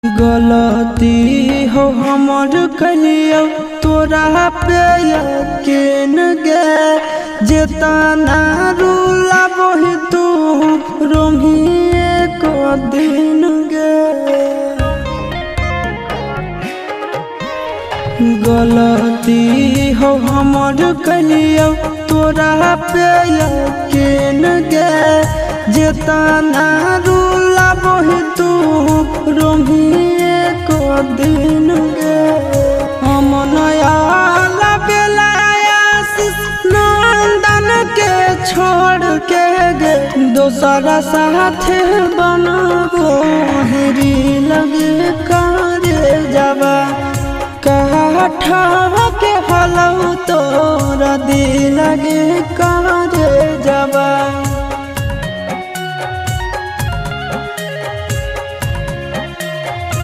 गलती हो हमर कहियो तोरा पे यकीन गे जेतना रूला बही तू रोमिए को दिन गे। गलती हो हमर कहियो तोरा पे यकीन गे जेतना रूला बही तू रोमिए को दिन गे। हम नया नंदन के छोड़ के गे दोसरा साथ बनबो हेरी लगे करे जाबा काठा के हलौ तोरा दिल लगे करे जाबा।